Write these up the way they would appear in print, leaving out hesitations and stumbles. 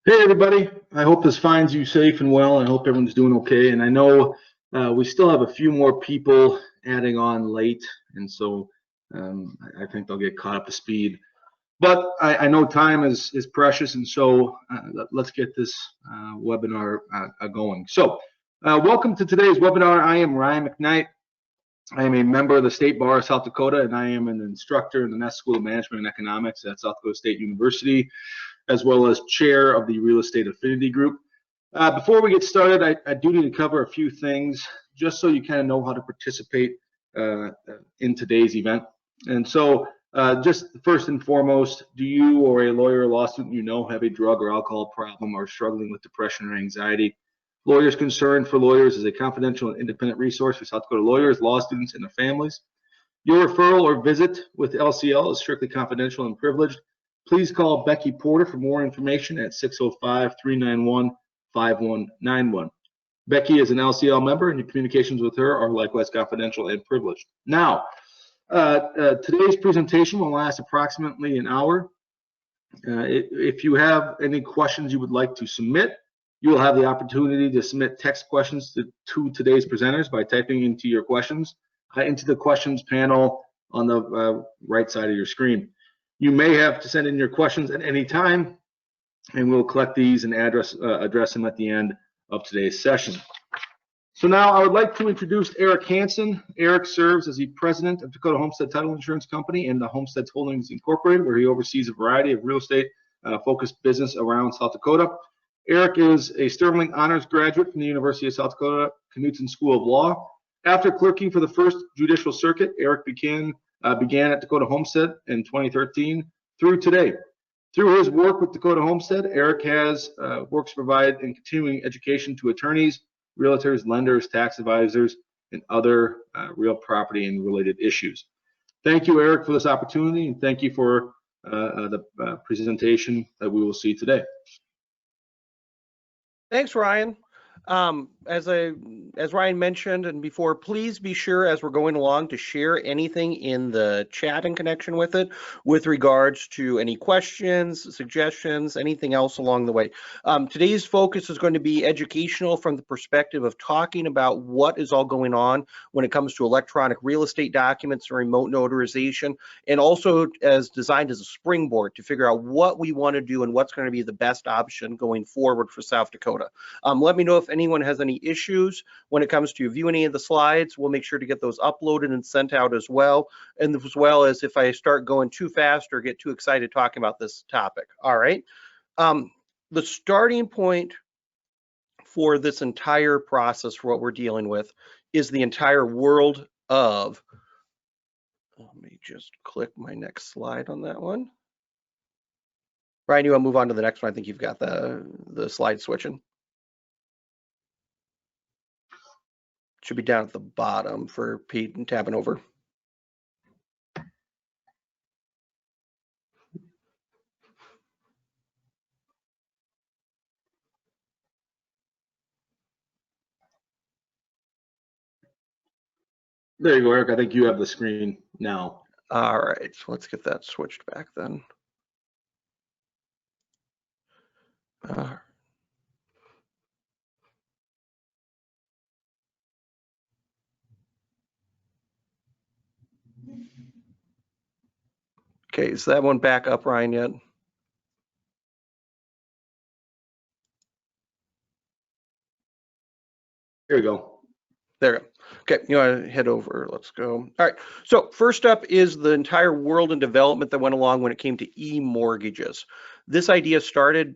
Hey everybody, I hope this finds you safe and well. I hope everyone's doing okay. And I know we still have a few more people adding on late, and so I think they'll get caught up to speed. But I know time is precious, and so let's get this webinar going. So welcome to today's webinar. I am Ryan McKnight. I am a member of the State Bar of South Dakota, and I am an instructor in the Ness School of Management and Economics at South Dakota State University, as well as chair of the Real Estate Affinity Group. Before we get started, I do need to cover a few things just so you kind of know how to participate in today's event. And so just first and foremost, do you or a lawyer or law student you know have a drug or alcohol problem or struggling with depression or anxiety? Lawyers Concerned for Lawyers is a confidential and independent resource for South Dakota lawyers, law students, and their families. Your referral or visit with LCL is strictly confidential and privileged. Please call Becky Porter for more information at 605-391-5191. Becky is an LCL member, and your communications with her are likewise confidential and privileged. Now, today's presentation will last approximately an hour. If you have any questions you would like to submit, you will have the opportunity to submit text questions to today's presenters by typing into your questions into the questions panel on the right side of your screen. You may have to send in your questions at any time, and we'll collect these and address them at the end of today's session. So now I would like to introduce Eric Hanson. Eric serves as the president of Dakota Homestead Title Insurance Company and the Homestead Holdings Incorporated, where he oversees a variety of real estate focused business around South Dakota. Eric is a Sterling Honors graduate from the University of South Dakota Knudsen School of Law. After clerking for the First Judicial Circuit, Eric began at Dakota Homestead in 2013 through today. Through his work with Dakota Homestead, Eric has works to provide and continuing education to attorneys, realtors, lenders, tax advisors, and other real property and related issues. Thank you, Eric, for this opportunity, and thank you for the presentation that we will see today. Thanks, Ryan. As Ryan mentioned and before, please be sure as we're going along to share anything in the chat in connection with it with regards to any questions, suggestions, anything else along the way. Today's focus is going to be educational from the perspective of talking about what is all going on when it comes to electronic real estate documents and remote notarization, and also as designed as a springboard to figure out what we want to do and what's going to be the best option going forward for South Dakota. Let me know if anyone has any issues when it comes to view any of the slides. We'll make sure to get those uploaded and sent out as well. And as well as if I start going too fast or get too excited talking about this topic. All right. The starting point for this entire process for what we're dealing with is the entire world of, let me just click my next slide on that one. Ryan, you want to move on to the next one? I think you've got the slide switching. Should be down at the bottom for Pete and tabbing over. There you go, Eric. I think you have the screen now. All right, so let's get that switched back then. Okay, is that one back up, Ryan, yet? Here we go. There we go. Okay, you want to head over, let's go. All right, so first up is the entire world and development that went along when it came to e-mortgages. This idea started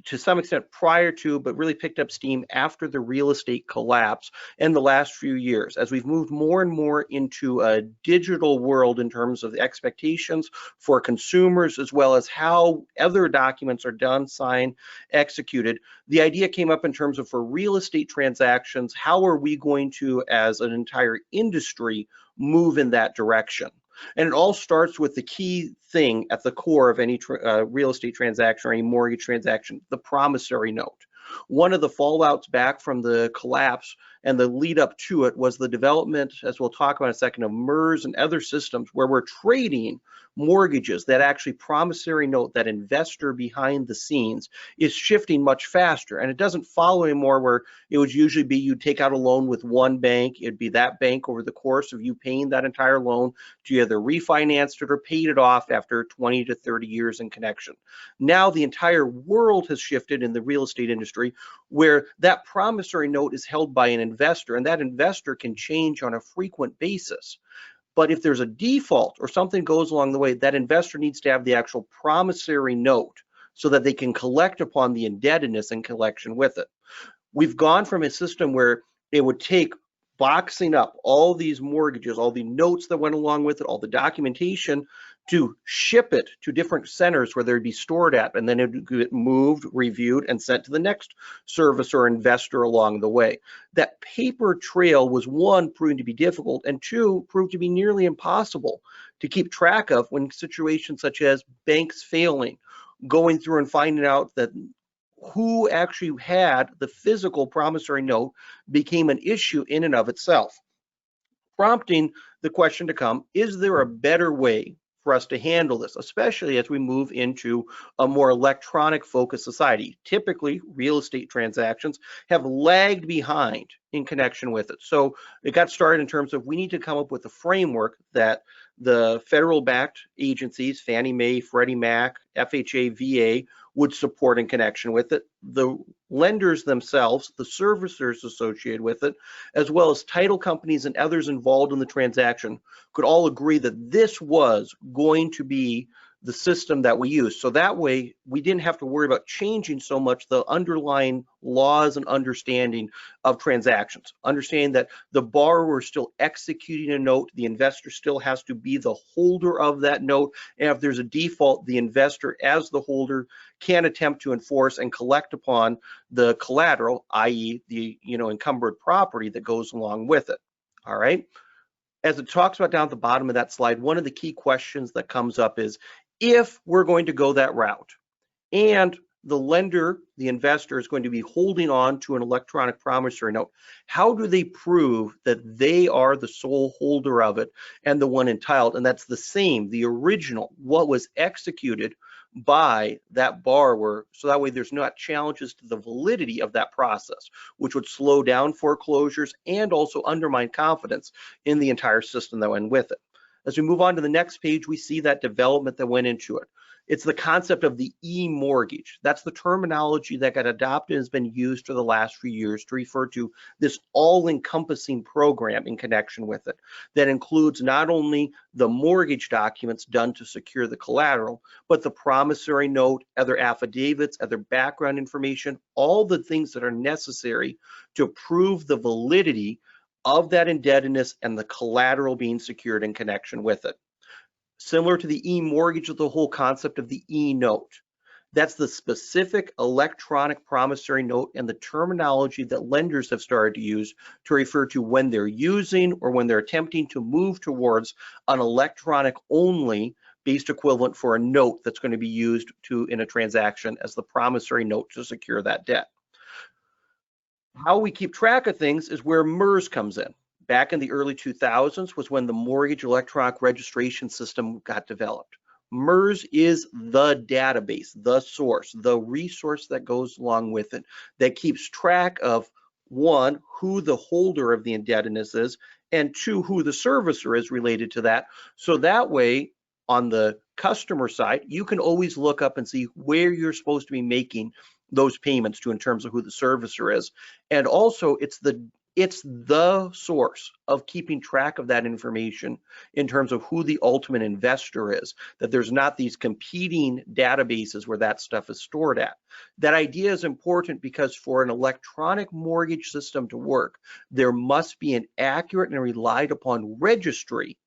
to some extent prior to, but really picked up steam after the real estate collapse in the last few years, as we've moved more and more into a digital world in terms of the expectations for consumers, as well as how other documents are done, signed, executed. The idea came up in terms of for real estate transactions, how are we going to, as an entire industry, move in that direction? And it all starts with the key thing at the core of any real estate transaction or any mortgage transaction, the promissory note. One of the fallouts back from the collapse and the lead up to it was the development, as we'll talk about in a second, of MERS and other systems where we're trading mortgages. That actually promissory note, that investor behind the scenes, is shifting much faster, and it doesn't follow anymore where it would usually be you take out a loan with one bank. It'd be that bank over the course of you paying that entire loan to either refinanced it or paid it off after 20 to 30 years in connection. Now the entire world has shifted in the real estate industry where that promissory note is held by an investor, and that investor can change on a frequent basis. But if there's a default or something goes along the way, that investor needs to have the actual promissory note so that they can collect upon the indebtedness in collection with it. We've gone from a system where it would take boxing up all these mortgages, all the notes that went along with it, all the documentation, to ship it to different centers where they'd be stored at, and then it would get moved, reviewed, and sent to the next service or investor along the way. That paper trail was, one, proving to be difficult, and two, proved to be nearly impossible to keep track of when situations such as banks failing, going through and finding out that who actually had the physical promissory note became an issue in and of itself, prompting the question to come, is there a better way for us to handle this, especially as we move into a more electronic focused society? Typically, real estate transactions have lagged behind in connection with it. So it got started in terms of we need to come up with a framework that the federal backed agencies, Fannie Mae, Freddie Mac, FHA, VA, would support in connection with it. The lenders themselves, the servicers associated with it, as well as title companies and others involved in the transaction, could all agree that this was going to be the system that we use. So that way we didn't have to worry about changing so much the underlying laws and understanding of transactions. Understanding that the borrower is still executing a note, the investor still has to be the holder of that note, and if there's a default, the investor as the holder can attempt to enforce and collect upon the collateral, i.e. the encumbered property that goes along with it. All right. As it talks about down at the bottom of that slide, one of the key questions that comes up is, if we're going to go that route and the lender, the investor, is going to be holding on to an electronic promissory note, how do they prove that they are the sole holder of it and the one entitled? And that's the same, the original, what was executed by that borrower, so that way there's not challenges to the validity of that process, which would slow down foreclosures and also undermine confidence in the entire system that went with it. As we move on to the next page, we see that development that went into it. It's the concept of the e-mortgage. That's the terminology that got adopted and has been used for the last few years to refer to this all-encompassing program in connection with it that includes not only the mortgage documents done to secure the collateral, but the promissory note, other affidavits, other background information, all the things that are necessary to prove the validity of that indebtedness and the collateral being secured in connection with it. Similar to the e-mortgage, with the whole concept of the e-note. That's the specific electronic promissory note and the terminology that lenders have started to use to refer to when they're using or when they're attempting to move towards an electronic only based equivalent for a note that's going to be used in a transaction as the promissory note to secure that debt. How we keep track of things is where MERS comes in. Back in the early 2000s was when the mortgage electronic registration system got developed. MERS is the database, the source, the resource that goes along with it that keeps track of, one, who the holder of the indebtedness is, and two, who the servicer is related to that. So that way, on the customer side, you can always look up and see where you're supposed to be making those payments to in terms of who the servicer is. And also it's the source of keeping track of that information in terms of who the ultimate investor is, that there's not these competing databases where that stuff is stored at. That idea is important because for an electronic mortgage system to work, there must be an accurate and relied upon registry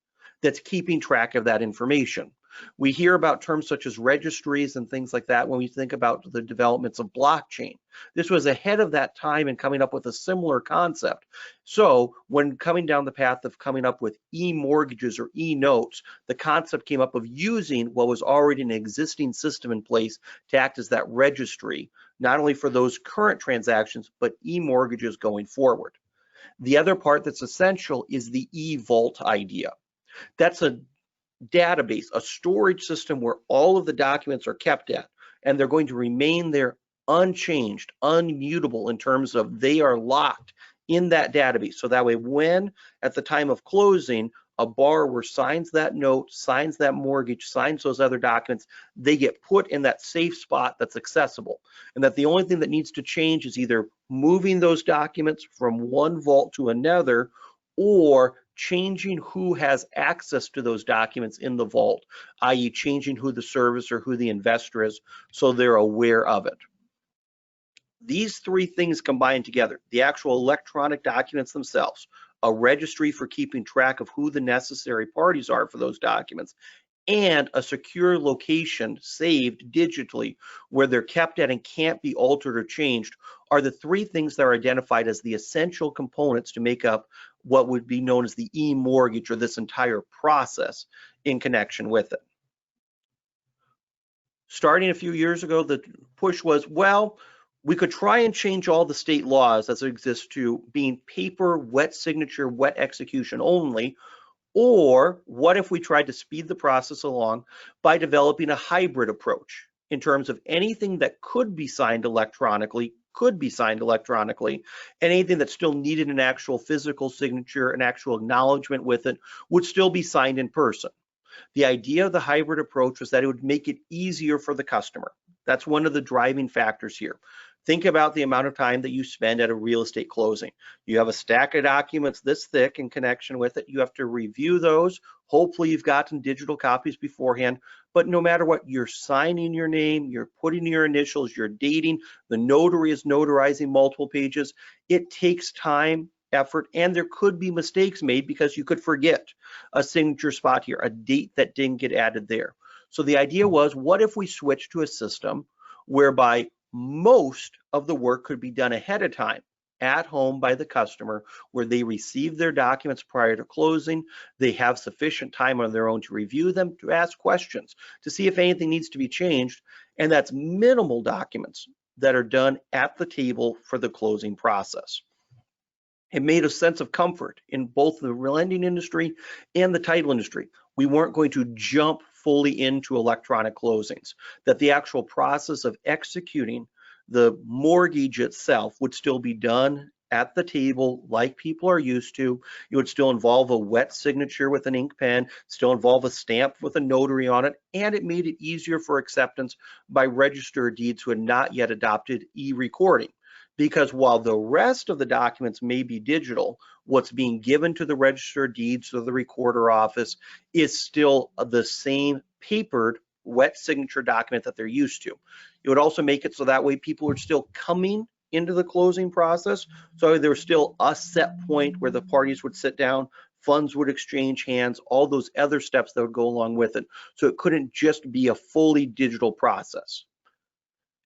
that's keeping track of that information. We hear about terms such as registries and things like that when we think about the developments of blockchain. This was ahead of that time in coming up with a similar concept. So when coming down the path of coming up with e-mortgages or e-notes, the concept came up of using what was already an existing system in place to act as that registry, not only for those current transactions, but e-mortgages going forward. The other part that's essential is the e-vault idea. That's a database, a storage system where all of the documents are kept at, and they're going to remain there unchanged, unmutable in terms of they are locked in that database. So that way, when at the time of closing, a borrower signs that note, signs that mortgage, signs those other documents, they get put in that safe spot that's accessible. And that the only thing that needs to change is either moving those documents from one vault to another, or changing who has access to those documents in the vault, i.e. changing who the servicer, who the investor is, so they're aware of it. These three things combined together, the actual electronic documents themselves, a registry for keeping track of who the necessary parties are for those documents, and a secure location saved digitally where they're kept at and can't be altered or changed, are the three things that are identified as the essential components to make up what would be known as the e-mortgage, or this entire process in connection with it. Starting a few years ago, the push was, well, we could try and change all the state laws as it exists to being paper, wet signature, wet execution only. Or what if we tried to speed the process along by developing a hybrid approach in terms of anything that could be signed electronically, and anything that still needed an actual physical signature, an actual acknowledgement with it, would still be signed in person. The idea of the hybrid approach was that it would make it easier for the customer. That's one of the driving factors here. Think about the amount of time that you spend at a real estate closing. You have a stack of documents this thick in connection with it. You have to review those. Hopefully you've gotten digital copies beforehand, but no matter what, you're signing your name, you're putting your initials, you're dating, the notary is notarizing multiple pages. It takes time, effort, and there could be mistakes made because you could forget a signature spot here, a date that didn't get added there. So the idea was, what if we switch to a system whereby most of the work could be done ahead of time at home by the customer, where they receive their documents prior to closing, they have sufficient time on their own to review them, to ask questions, to see if anything needs to be changed, and that's minimal documents that are done at the table for the closing process. It made a sense of comfort in both the lending industry and the title industry. We weren't going to jump fully into electronic closings, that the actual process of executing the mortgage itself would still be done at the table like people are used to. It would still involve a wet signature with an ink pen, still involve a stamp with a notary on it, and it made it easier for acceptance by register of deeds who had not yet adopted e-recording. Because while the rest of the documents may be digital, what's being given to the register of deeds or the recorder office is still the same papered wet signature document that they're used to. It would also make it so that way people are still coming into the closing process. So there's still a set point where the parties would sit down, funds would exchange hands, all those other steps that would go along with it. So it couldn't just be a fully digital process.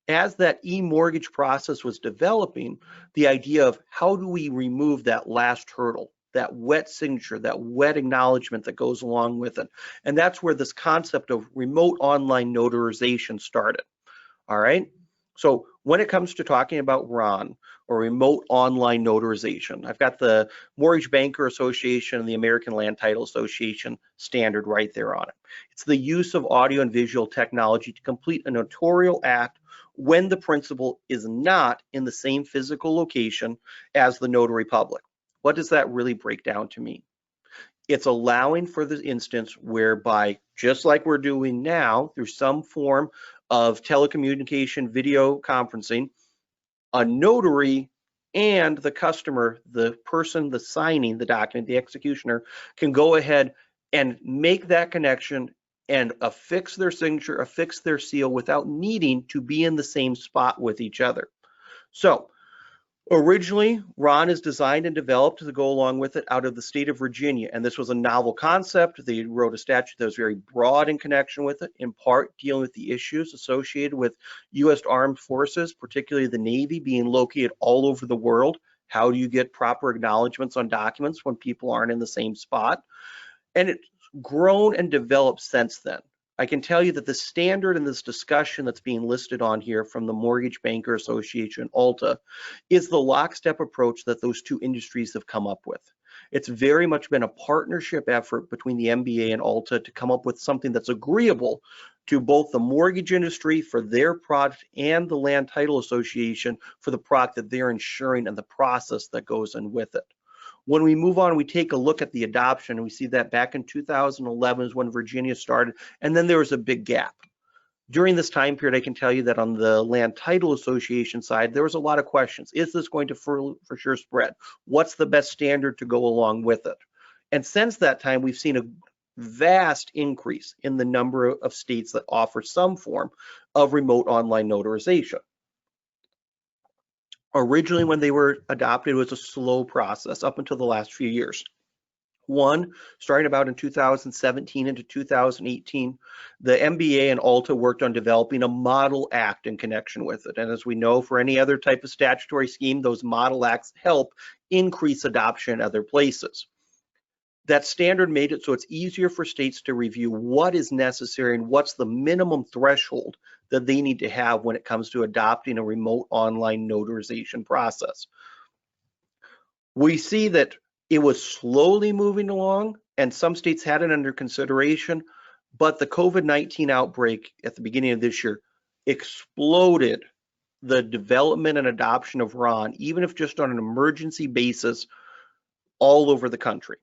As that e-mortgage process was developing, the idea of how do we remove that last hurdle, that wet signature, that wet acknowledgement that goes along with it. And that's where this concept of remote online notarization started. All right. So when it comes to talking about RON, or remote online notarization, I've got the Mortgage Banker Association and the American Land Title Association standard right there on it. It's the use of audio and visual technology to complete a notarial act when the principal is not in the same physical location as the notary public. What does that really break down to mean? It's allowing for the instance whereby, just like we're doing now through some form of telecommunication, video conferencing, a notary and the customer, the person, the signing the document, the executioner, can go ahead and make that connection and affix their signature, affix their seal without needing to be in the same spot with each other. So originally, RON is designed and developed to go along with it out of the state of Virginia, and this was a novel concept. They wrote a statute that was very broad in connection with it, in part dealing with the issues associated with U.S. Armed Forces, particularly the Navy, being located all over the world. How do you get proper acknowledgments on documents when people aren't in the same spot? And it's grown and developed since then. I can tell you that the standard in this discussion that's being listed on here from the Mortgage Banker Association, ALTA, is the lockstep approach that those two industries have come up with. It's very much been a partnership effort between the MBA and ALTA to come up with something that's agreeable to both the mortgage industry for their product and the Land Title Association for the product that they're insuring and the process that goes in with it. When we move on, we take a look at the adoption, and we see that back in 2011 is when Virginia started, and then there was a big gap. During this time period, I can tell you that on the Land Title Association side, there was a lot of questions. Is this going to for sure spread? What's the best standard to go along with it? And since that time, we've seen a vast increase in the number of states that offer some form of remote online notarization. Originally, when they were adopted, it was a slow process up until the last few years. One, starting about in 2017 into 2018, the MBA and ALTA worked on developing a model act in connection with it. And as we know, for any other type of statutory scheme, those model acts help increase adoption in other places. That standard made it so it's easier for states to review what is necessary and what's the minimum threshold that they need to have when it comes to adopting a remote online notarization process. We see that it was slowly moving along, and some states had it under consideration, but the COVID-19 outbreak at the beginning of this year exploded the development and adoption of RON, even if just on an emergency basis, all over the country.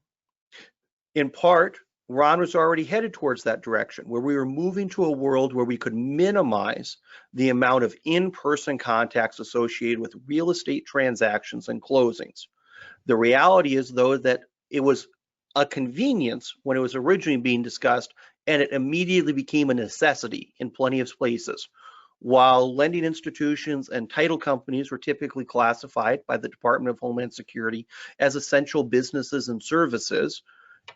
In part, RON was already headed towards that direction, where we were moving to a world where we could minimize the amount of in-person contacts associated with real estate transactions and closings. The reality is, though, that it was a convenience when it was originally being discussed, and it immediately became a necessity in plenty of places. While lending institutions and title companies were typically classified by the Department of Homeland Security as essential businesses and services,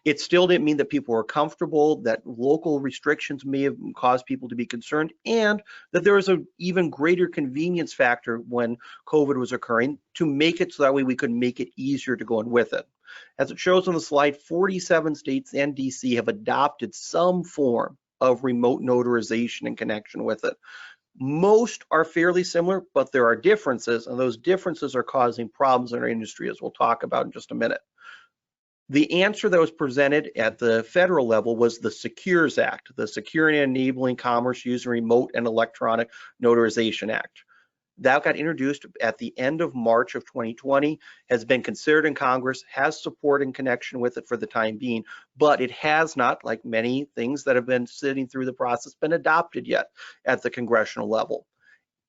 it still didn't mean that people were comfortable, that local restrictions may have caused people to be concerned, and that there was an even greater convenience factor when COVID was occurring to make it so that way we could make it easier to go in with it. As it shows on the slide, 47 states and DC have adopted some form of remote notarization in connection with it. Most are fairly similar, but there are differences, and those differences are causing problems in our industry, as we'll talk about in just a minute. The answer that was presented at the federal level was the SECURE Act, the Securing and Enabling Commerce Using Remote and Electronic Notarization Act. That got introduced at the end of March of 2020, has been considered in Congress, has support in connection with it for the time being, but it has not, like many things that have been sitting through the process, been adopted yet at the congressional level.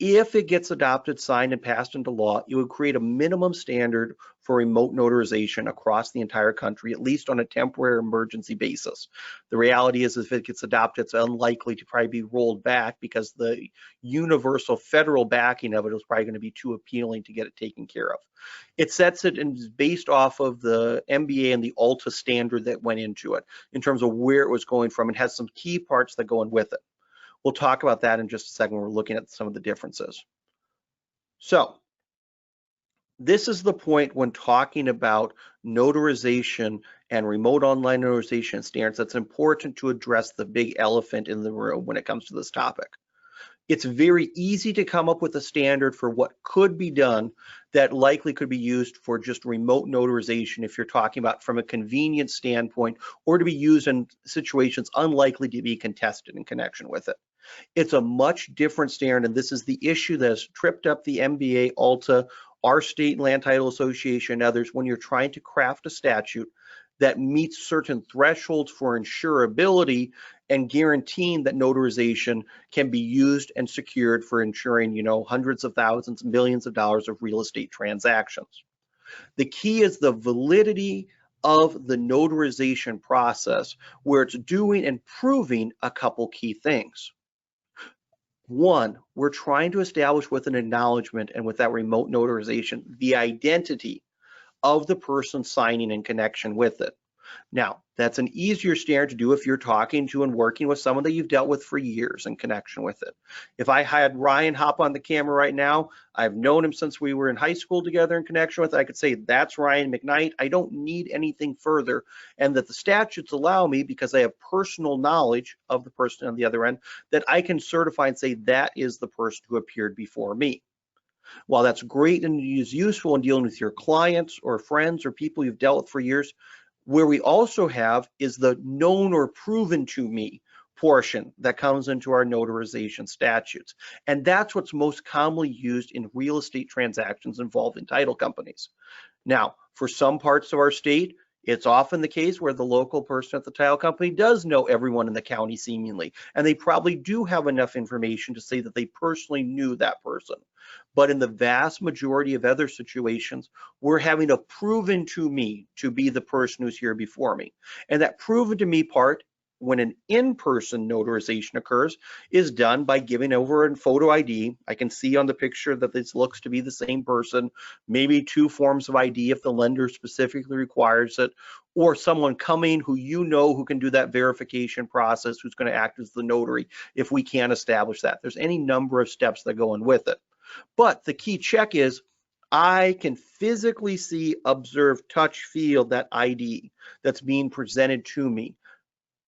If it gets adopted, signed, and passed into law, it would create a minimum standard for remote notarization across the entire country, at least on a temporary emergency basis. The reality is, if it gets adopted, it's unlikely to probably be rolled back because the universal federal backing of it is probably going to be too appealing to get it taken care of. It sets it and is based off of the MBA and the ALTA standard that went into it in terms of where it was going from, and has some key parts that go in with it. We'll talk about that in just a second when we're looking at some of the differences. So this is the point when talking about notarization and remote online notarization standards that's important to address the big elephant in the room when it comes to this topic. It's very easy to come up with a standard for what could be done that likely could be used for just remote notarization if you're talking about from a convenience standpoint, or to be used in situations unlikely to be contested in connection with it. It's a much different standard, and this is the issue that has tripped up the MBA, ALTA, our state land title association, and others when you're trying to craft a statute that meets certain thresholds for insurability and guaranteeing that notarization can be used and secured for insuring, hundreds of thousands, millions of dollars of real estate transactions. The key is the validity of the notarization process, where it's doing and proving a couple key things. One, we're trying to establish with an acknowledgement and with that remote notarization the identity of the person signing in connection with it. Now, that's an easier standard to do if you're talking to and working with someone that you've dealt with for years in connection with it. If I had Ryan hop on the camera right now, I've known him since we were in high school together in connection with it. I could say, that's Ryan McKnight. I don't need anything further. And that the statutes allow me, because I have personal knowledge of the person on the other end, that I can certify and say that is the person who appeared before me. While that's great and is useful in dealing with your clients or friends or people you've dealt with for years, where we also have is the known or proven to me portion that comes into our notarization statutes. And that's what's most commonly used in real estate transactions involving title companies. Now, for some parts of our state, it's often the case where the local person at the title company does know everyone in the county seemingly, and they probably do have enough information to say that they personally knew that person. But in the vast majority of other situations, we're having a proven to me to be the person who's here before me. And that proven to me part, when an in-person notarization occurs, is done by giving over a photo ID. I can see on the picture that this looks to be the same person, maybe 2 forms of ID if the lender specifically requires it, or someone coming who you know who can do that verification process, who's going to act as the notary if we can't establish that. There's any number of steps that go in with it. But the key check is I can physically see, observe, touch, feel that ID that's being presented to me.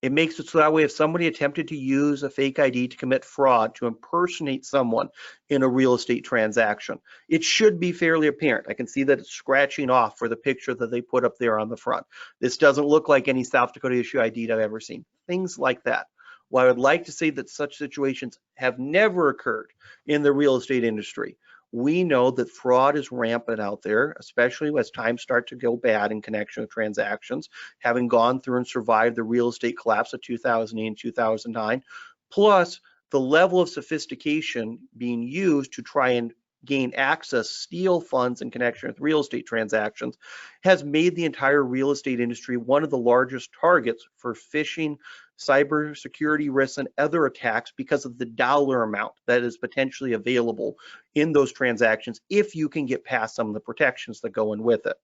It makes it so that way if somebody attempted to use a fake ID to commit fraud, to impersonate someone in a real estate transaction, it should be fairly apparent. I can see that it's scratching off for the picture that they put up there on the front. This doesn't look like any South Dakota issue ID I've ever seen. Things like that. While I would like to say that such situations have never occurred in the real estate industry, we know that fraud is rampant out there, especially as times start to go bad in connection with transactions, having gone through and survived the real estate collapse of 2008 and 2009, plus the level of sophistication being used to try and gain access, steal funds in connection with real estate transactions, has made the entire real estate industry one of the largest targets for phishing, cybersecurity risks, and other attacks because of the dollar amount that is potentially available in those transactions if you can get past some of the protections that go in with it.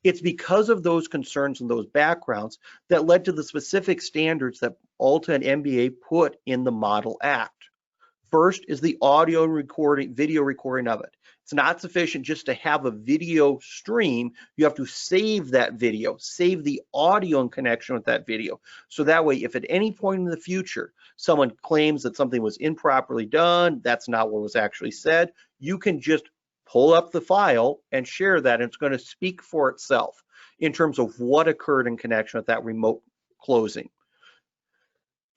It's because of those concerns and those backgrounds that led to the specific standards that ALTA and MBA put in the Model Act. First is the audio recording, video recording of it. It's not sufficient just to have a video stream. You have to save that video, save the audio in connection with that video. So that way, if at any point in the future, someone claims that something was improperly done, that's not what was actually said, you can just pull up the file and share that, and it's going to speak for itself in terms of what occurred in connection with that remote closing.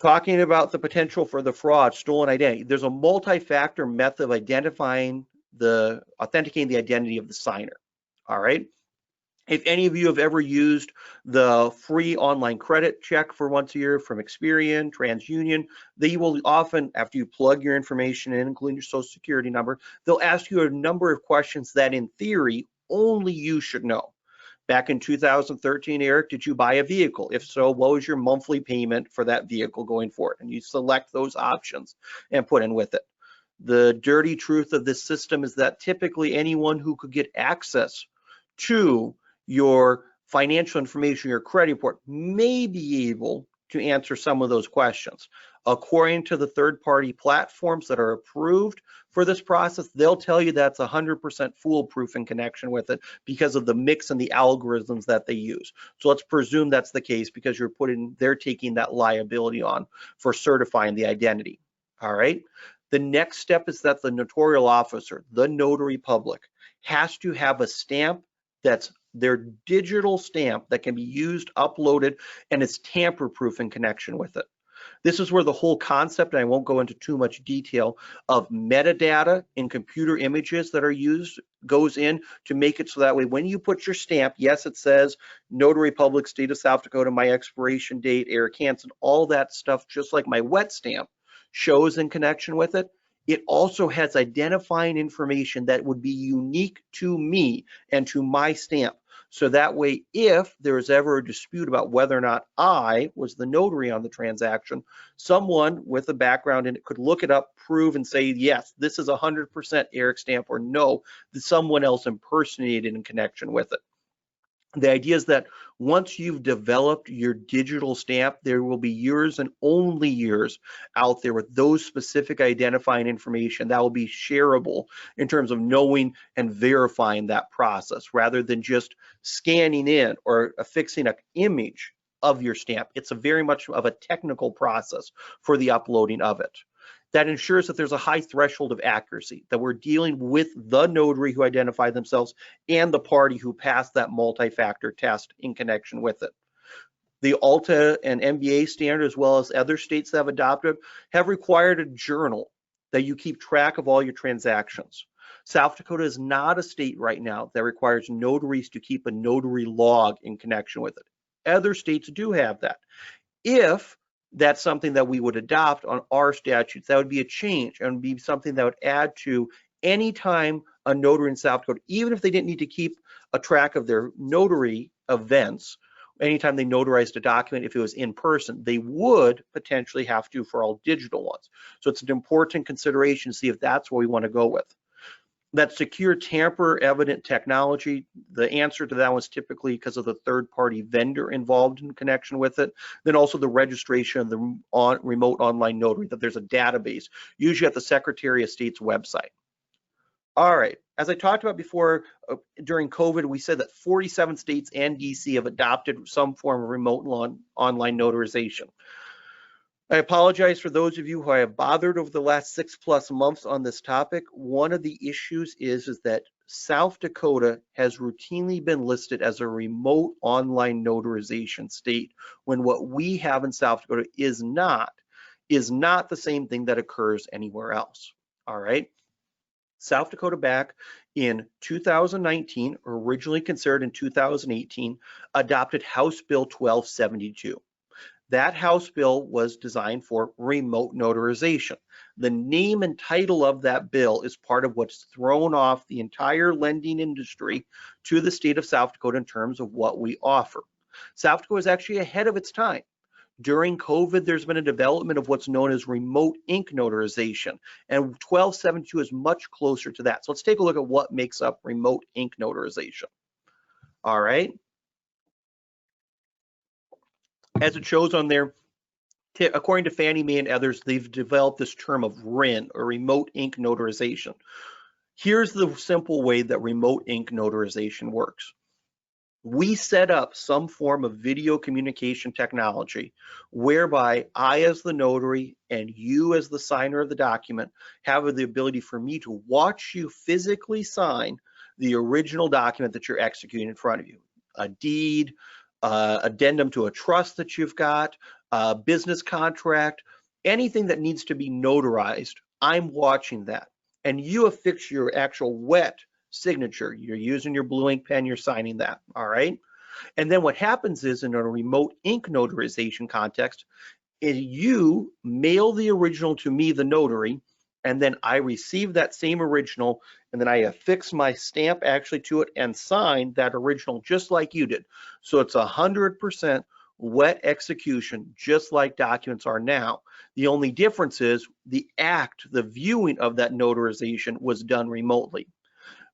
Talking about the potential for the fraud, stolen identity, there's a multi-factor method of authenticating the identity of the signer. All right. If any of you have ever used the free online credit check for once a year from Experian, TransUnion, they will often, after you plug your information in, including your social security number, they'll ask you a number of questions that in theory only you should know. Back in 2013, Eric, did you buy a vehicle? If so, what was your monthly payment for that vehicle going forward? And you select those options and put in with it. The dirty truth of this system is that typically anyone who could get access to your financial information, your credit report, may be able to answer some of those questions. According to the third-party platforms that are approved for this process, they'll tell you that's 100% foolproof in connection with it because of the mix and the algorithms that they use. So let's presume that's the case because they're taking that liability on for certifying the identity. All right. The next step is that the notarial officer, the notary public, has to have a stamp that's their digital stamp that can be used, uploaded, and it's tamper-proof in connection with it. This is where the whole concept, and I won't go into too much detail, of metadata in computer images that are used goes in to make it so that way when you put your stamp, yes, it says Notary Public, State of South Dakota, my expiration date, Eric Hanson, all that stuff, just like my wet stamp shows in connection with it. It also has identifying information that would be unique to me and to my stamp. So that way, if there is ever a dispute about whether or not I was the notary on the transaction, someone with a background in it could look it up, prove, and say, yes, this is 100% Eric stamp, or no, that someone else impersonated in connection with it. The idea is that once you've developed your digital stamp, there will be years and only years out there with those specific identifying information that will be shareable in terms of knowing and verifying that process, rather than just scanning in or affixing an image of your stamp. It's a very much of a technical process for the uploading of it. That ensures that there's a high threshold of accuracy, that we're dealing with the notary who identified themselves and the party who passed that multi-factor test in connection with it. The ALTA and MBA standard, as well as other states that have adopted, have required a journal that you keep track of all your transactions. South Dakota is not a state right now that requires notaries to keep a notary log in connection with it. Other states do have that. If that's something that we would adopt on our statutes, that would be a change and be something that would add to any time a notary in South Dakota, even if they didn't need to keep a track of their notary events, anytime they notarized a document, if it was in person, they would potentially have to for all digital ones. So it's an important consideration to see if that's what we want to go with. That secure tamper evident technology, the answer to that was typically because of the third-party vendor involved in connection with it. Then also the registration of the remote online notary, that there's a database, usually at the Secretary of State's website. All right, as I talked about before, during COVID, we said that 47 states and DC have adopted some form of remote online notarization. I apologize for those of you who I have bothered over the last 6+ months on this topic. One of the issues is that South Dakota has routinely been listed as a remote online notarization state, when what we have in South Dakota is not the same thing that occurs anywhere else. All right. South Dakota back in 2019, originally considered in 2018, adopted House Bill 1272. That House bill was designed for remote notarization. The name and title of that bill is part of what's thrown off the entire lending industry to the state of South Dakota in terms of what we offer. South Dakota is actually ahead of its time. During COVID, there's been a development of what's known as remote ink notarization, and 1272 is much closer to that. So let's take a look at what makes up remote ink notarization. All right. As it shows on there, according to Fannie Mae and others, they've developed this term of RIN, or remote ink notarization. Here's the simple way that remote ink notarization works. We set up some form of video communication technology whereby I, as the notary, and you as the signer of the document, have the ability for me to watch you physically sign the original document that you're executing in front of you. A deed, addendum to a trust that you've got, a business contract, anything that needs to be notarized, I'm watching that. And you affix your actual wet signature. You're using your blue ink pen, you're signing that, all right? And then what happens is, in a remote ink notarization context, is you mail the original to me, the notary, and then I receive that same original, and then I affix my stamp actually to it and sign that original just like you did. So it's 100% wet execution, just like documents are now. The only difference is the act, the viewing of that notarization was done remotely.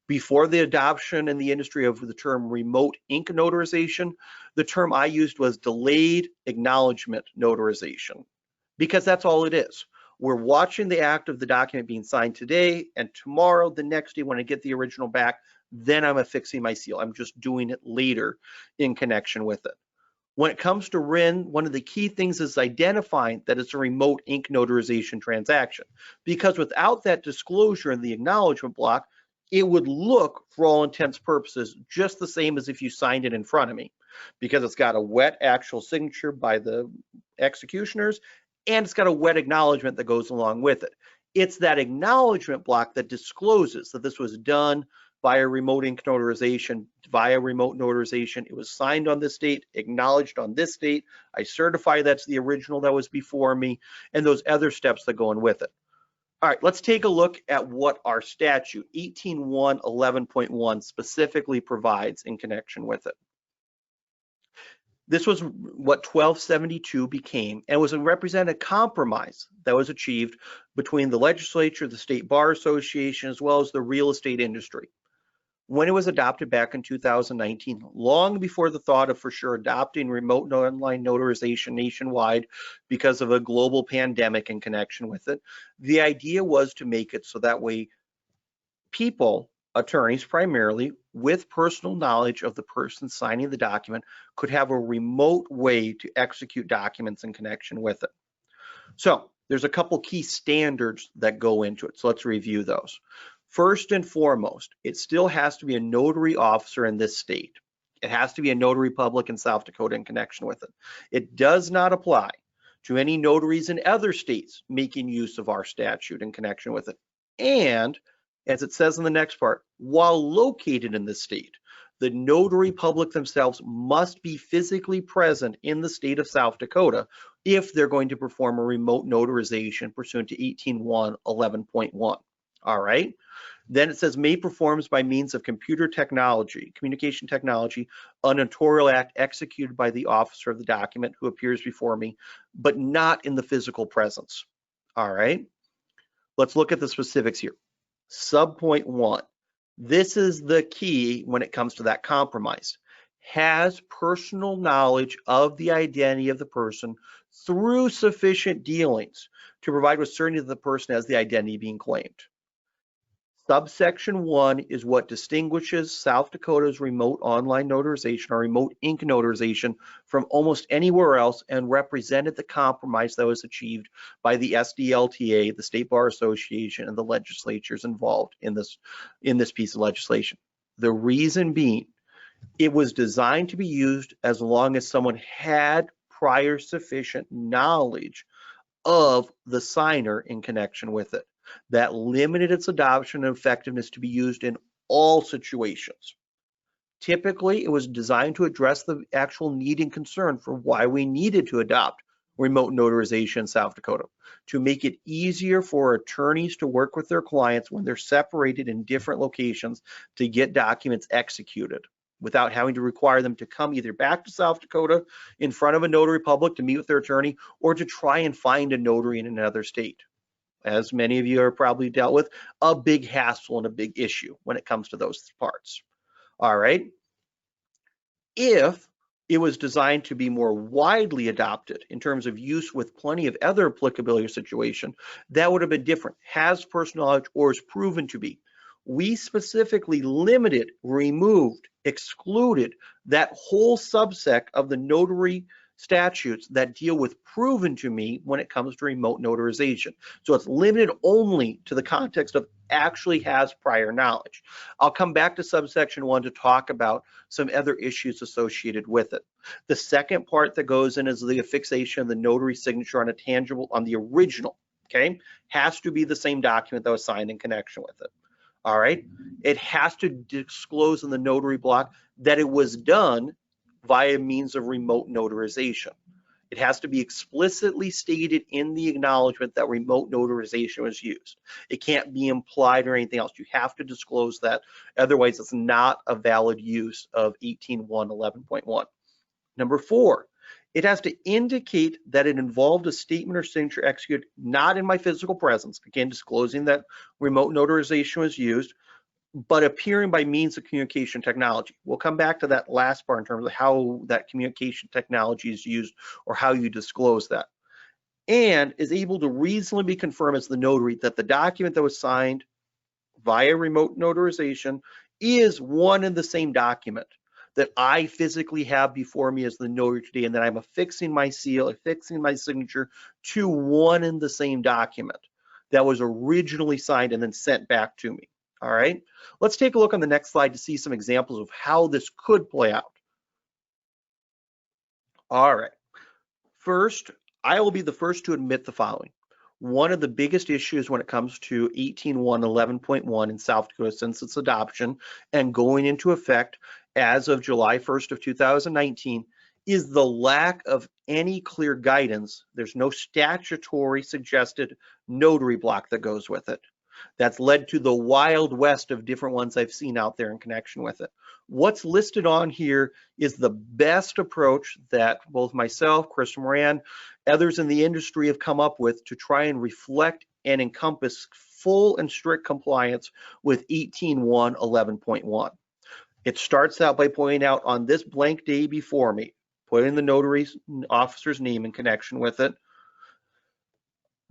Before the adoption in the industry of the term remote ink notarization, the term I used was delayed acknowledgement notarization, because that's all it is. We're watching the act of the document being signed today, and tomorrow, the next day, when I get the original back, then I'm affixing my seal. I'm just doing it later in connection with it. When it comes to RIN, one of the key things is identifying that it's a remote ink notarization transaction, because without that disclosure in the acknowledgement block, it would look, for all intents and purposes, just the same as if you signed it in front of me, because it's got a wet actual signature by the executioners, and it's got a wet acknowledgement that goes along with it. It's that acknowledgement block that discloses that this was done via remote ink notarization, via remote notarization. It was signed on this date, acknowledged on this date. I certify that's the original that was before me, and those other steps that go in with it. All right, let's take a look at what our statute 18.1.11.1 specifically provides in connection with it. This was what 1272 became, and was a represented compromise that was achieved between the legislature, the State Bar Association, as well as the real estate industry. when it was adopted back in 2019, long before the thought of for sure adopting remote online notarization nationwide because of a global pandemic in connection with it. The idea was to make it so that way people, attorneys primarily, with personal knowledge of the person signing the document could have a remote way to execute documents in connection with it. So there's a couple key standards that go into it. So let's review those. First and foremost, it still has to be a notary officer in this state. It has to be a notary public in South Dakota in connection with it. It does not apply to any notaries in other states making use of our statute in connection with it. And as it says in the next part, while located in the state, the notary public themselves must be physically present in the state of South Dakota if they're going to perform a remote notarization pursuant to 18.1.11.1. All right. Then it says may performs by means of computer technology, communication technology, a notarial act executed by the officer of the document who appears before me, but not in the physical presence. All right. Let's look at the specifics here. Subpoint 1. This is the key when it comes to that compromise. Has personal knowledge of the identity of the person through sufficient dealings to provide with certainty that the person has the identity being claimed. Subsection 1 is what distinguishes South Dakota's remote online notarization or remote ink notarization from almost anywhere else and represented the compromise that was achieved by the SDLTA, the State Bar Association, and the legislatures involved in this piece of legislation. The reason being, it was designed to be used as long as someone had prior sufficient knowledge of the signer in connection with it. That limited its adoption and effectiveness to be used in all situations. Typically, it was designed to address the actual need and concern for why we needed to adopt remote notarization in South Dakota, to make it easier for attorneys to work with their clients when they're separated in different locations to get documents executed without having to require them to come either back to South Dakota in front of a notary public to meet with their attorney or to try and find a notary in another state. As many of you are probably dealt with, a big hassle and a big issue when it comes to those parts. All right. If it was designed to be more widely adopted in terms of use with plenty of other applicability situation, that would have been different. Has personal knowledge or is proven to be. We specifically limited, removed, excluded that whole subsect of the notary statutes that deal with proven to me when it comes to remote notarization. So it's limited only to the context of actually has prior knowledge. I'll come back to subsection 1 to talk about some other issues associated with it. The second part that goes in is the affixation of the notary signature on a tangible, on the original, okay? Has to be the same document that was signed in connection with it. All right, it has to disclose in the notary block that it was done via means of remote notarization. It has to be explicitly stated in the acknowledgement that remote notarization was used. It can't be implied or anything else. You have to disclose that. Otherwise, it's not a valid use of 18.1.11.1. Number 4, it has to indicate that it involved a statement or signature executed not in my physical presence, again, disclosing that remote notarization was used, but appearing by means of communication technology. We'll come back to that last part in terms of how that communication technology is used or how you disclose that. And is able to reasonably confirm as the notary that the document that was signed via remote notarization is one and the same document that I physically have before me as the notary today, and that I'm affixing my seal, affixing my signature to one and the same document that was originally signed and then sent back to me. All right, let's take a look on the next slide to see some examples of how this could play out. All right, first, I will be the first to admit the following. One of the biggest issues when it comes to 18.1.11.1 in South Dakota since its adoption and going into effect as of July 1st of 2019 is the lack of any clear guidance. There's no statutory suggested notary block that goes with it. That's led to the wild west of different ones I've seen out there in connection with it. What's listed on here is the best approach that both myself, Chris Moran, others in the industry have come up with to try and reflect and encompass full and strict compliance with 18.1.11.1. It starts out by pointing out on this blank day before me, put in the notary officer's name in connection with it.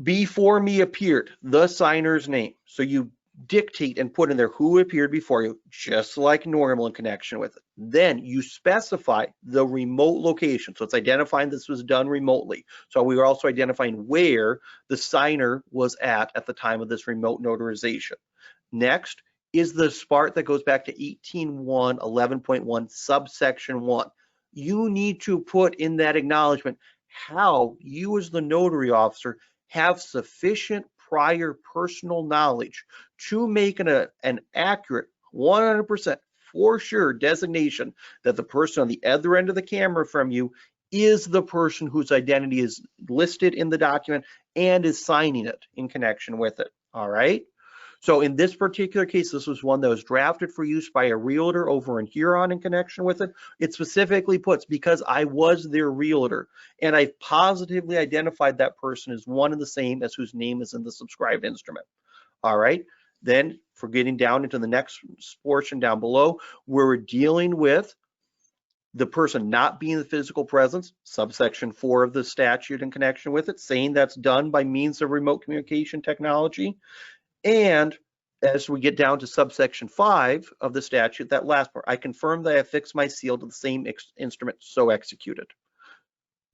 Before me appeared the signer's name. So you dictate and put in there who appeared before you, just like normal in connection with it. Then you specify the remote location. So it's identifying this was done remotely. So we are also identifying where the signer was at the time of this remote notarization. Next is the part that goes back to 18.1, 11.1, subsection 1. You need to put in that acknowledgement how you as the notary officer have sufficient prior personal knowledge to make an accurate 100% for sure designation that the person on the other end of the camera from you is the person whose identity is listed in the document and is signing it in connection with it. All right. So in this particular case, this was one that was drafted for use by a realtor over in Huron in connection with it. It specifically puts, because I was their realtor and I positively identified that person as one and the same as whose name is in the subscribed instrument. All right. Then for getting down into the next portion down below, where we're dealing with the person not being the physical presence, subsection 4 of the statute in connection with it, saying that's done by means of remote communication technology. And as we get down to subsection 5 of the statute, that last part, I confirm that I affix my seal to the same instrument so executed.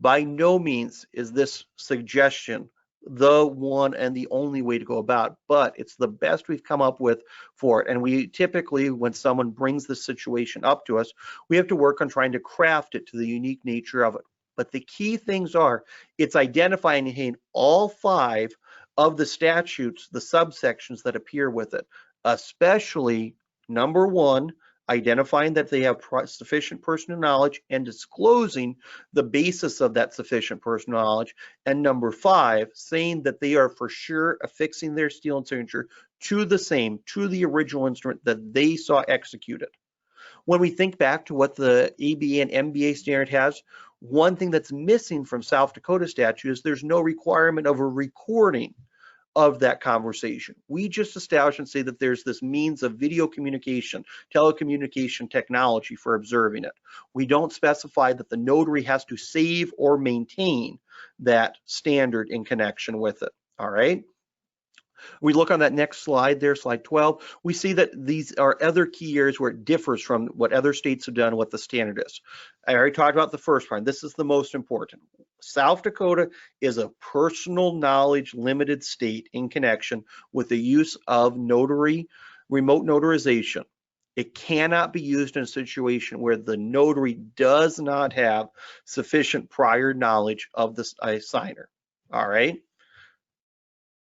By no means is this suggestion the one and the only way to go about, but it's the best we've come up with for it. And we typically, when someone brings the situation up to us, we have to work on trying to craft it to the unique nature of it. But the key things are, it's identifying all 5 of the statutes, the subsections that appear with it, especially number 1, identifying that they have sufficient personal knowledge and disclosing the basis of that sufficient personal knowledge, and number 5, saying that they are for sure affixing their seal and signature to the original instrument that they saw executed. When we think back to what the ABA and MBA standard has, one thing that's missing from South Dakota statute is there's no requirement of a recording of that conversation. We just establish and say that there's this means of video communication, telecommunication technology for observing it. We don't specify that the notary has to save or maintain that standard in connection with it. All right. We look on that next slide there, slide 12, we see that these are other key areas where it differs from what other states have done, what the standard is. I already talked about the first part. This is the most important. South Dakota is a personal knowledge limited state in connection with the use of remote notarization. It cannot be used in a situation where the notary does not have sufficient prior knowledge of the signer. All right.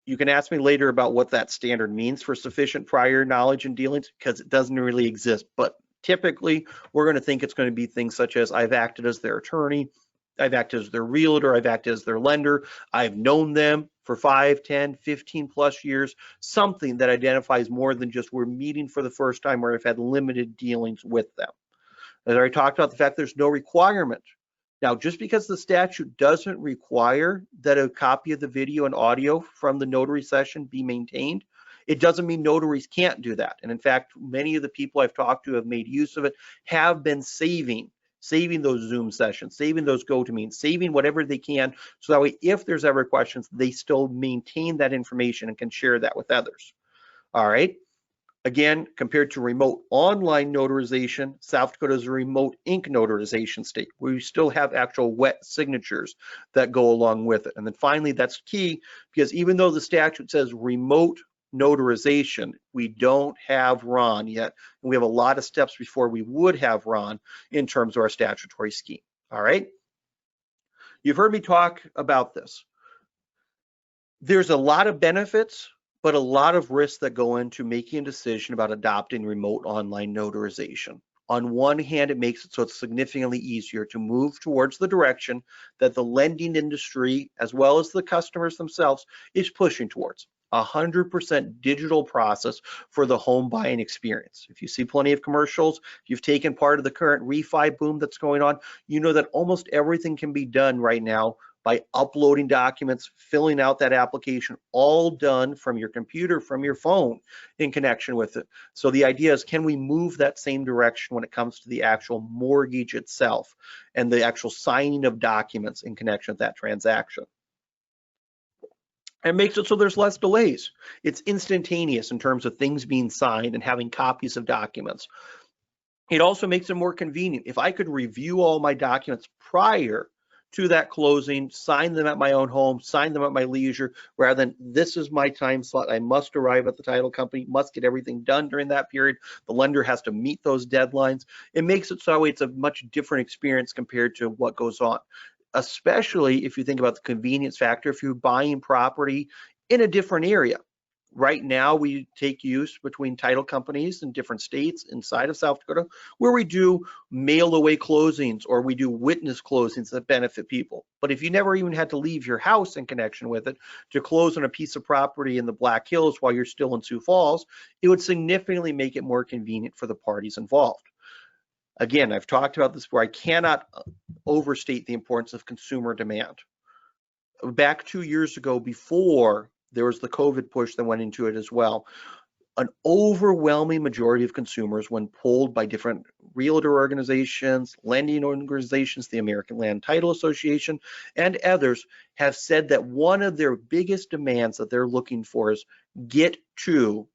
You can ask me later about what that standard means for sufficient prior knowledge and dealings, because it doesn't really exist. But typically, we're going to think it's going to be things such as I've acted as their attorney, I've acted as their realtor, I've acted as their lender, I've known them for 5, 10, 15 plus years, something that identifies more than just we're meeting for the first time or I've had limited dealings with them. As I already talked about the fact there's no requirement. Now, just because the statute doesn't require that a copy of the video and audio from the notary session be maintained, it doesn't mean notaries can't do that. And in fact, many of the people I've talked to have made use of it, have been saving those Zoom sessions, saving those GoToMeetings, saving whatever they can, so that way if there's ever questions, they still maintain that information and can share that with others. All right. Again, compared to remote online notarization, South Dakota is a remote ink notarization state. We still have actual wet signatures that go along with it. And then finally, that's key, because even though the statute says remote notarization, we don't have RON yet. And we have a lot of steps before we would have RON in terms of our statutory scheme. All right. You've heard me talk about this. There's a lot of benefits, but a lot of risks that go into making a decision about adopting remote online notarization. On one hand, it makes it so it's significantly easier to move towards the direction that the lending industry, as well as the customers themselves, is pushing towards. 100% digital process for the home buying experience. If you see plenty of commercials, if you've taken part of the current refi boom that's going on, you know that almost everything can be done right now by uploading documents, filling out that application, all done from your computer, from your phone in connection with it. So the idea is, can we move that same direction when it comes to the actual mortgage itself and the actual signing of documents in connection with that transaction? It makes it so there's less delays. It's instantaneous in terms of things being signed and having copies of documents. It also makes it more convenient. If I could review all my documents prior to that closing, sign them at my own home, sign them at my leisure, rather than this is my time slot, I must arrive at the title company, must get everything done during that period, the lender has to meet those deadlines. It makes it so it's a much different experience compared to what goes on, especially if you think about the convenience factor, if you're buying property in a different area. Right now, we take use between title companies in different states inside of South Dakota, where we do mail away closings or we do witness closings that benefit people. But if you never even had to leave your house in connection with it to close on a piece of property in the Black Hills while you're still in Sioux Falls, it would significantly make it more convenient for the parties involved. Again, I've talked about this where I cannot overstate the importance of consumer demand. Back 2 years ago, before there was the COVID push that went into it as well, an overwhelming majority of consumers, when polled by different realtor organizations, lending organizations, the American Land Title Association, and others, have said that one of their biggest demands that they're looking for is get to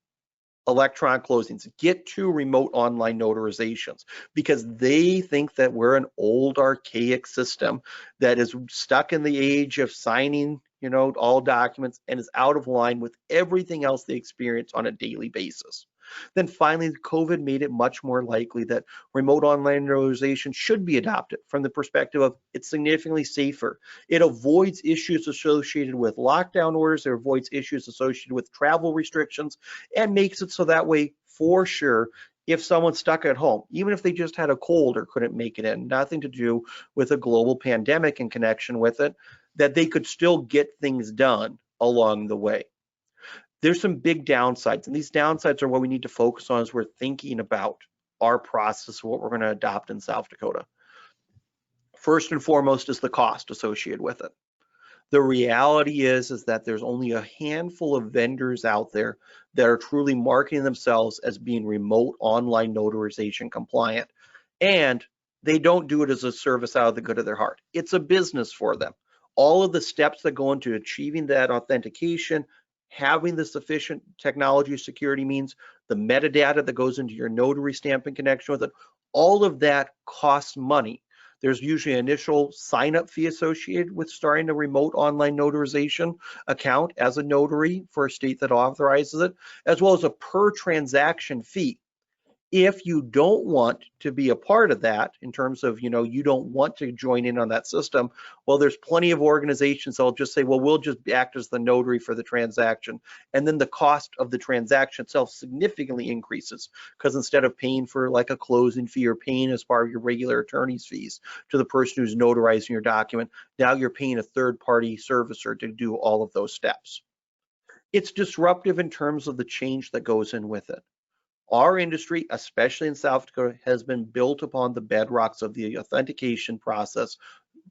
electronic closings, get to remote online notarizations, because they think that we're an old archaic system that is stuck in the age of signing, all documents, and is out of line with everything else they experience on a daily basis. Then finally, COVID made it much more likely that remote online notarization should be adopted from the perspective of it's significantly safer. It avoids issues associated with lockdown orders, it avoids issues associated with travel restrictions, and makes it so that way, for sure, if someone's stuck at home, even if they just had a cold or couldn't make it in, nothing to do with a global pandemic in connection with it, that they could still get things done along the way. There's some big downsides, and these downsides are what we need to focus on as we're thinking about our process, what we're going to adopt in South Dakota. First and foremost is the cost associated with it. The reality is that there's only a handful of vendors out there that are truly marketing themselves as being remote online notarization compliant, and they don't do it as a service out of the good of their heart. It's a business for them. All of the steps that go into achieving that authentication, having the sufficient technology security means, the metadata that goes into your notary stamp in connection with it, all of that costs money. There's usually an initial sign-up fee associated with starting a remote online notarization account as a notary for a state that authorizes it, as well as a per transaction fee. If you don't want to be a part of that, in terms of, you don't want to join in on that system, well, there's plenty of organizations that'll just say, well, we'll just act as the notary for the transaction. And then the cost of the transaction itself significantly increases, because instead of paying for like a closing fee or paying as part of your regular attorney's fees to the person who's notarizing your document, now you're paying a third-party servicer to do all of those steps. It's disruptive in terms of the change that goes in with it. Our industry, especially in South Dakota, has been built upon the bedrocks of the authentication process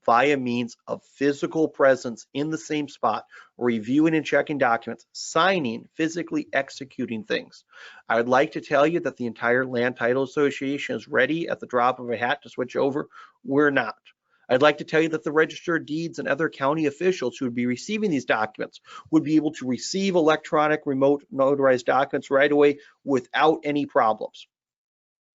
via means of physical presence in the same spot, reviewing and checking documents, signing, physically executing things. I would like to tell you that the entire Land Title Association is ready at the drop of a hat to switch over. We're not. I'd like to tell you that the Register of Deeds and other county officials who would be receiving these documents would be able to receive electronic remote notarized documents right away without any problems.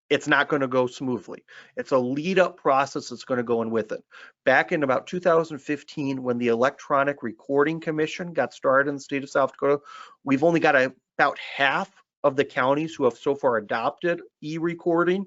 It's not going to go smoothly. It's a lead up process that's going to go in with it. Back in about 2015, when the Electronic Recording Commission got started in the state of South Dakota, we've only got about half of the counties who have so far adopted e-recording.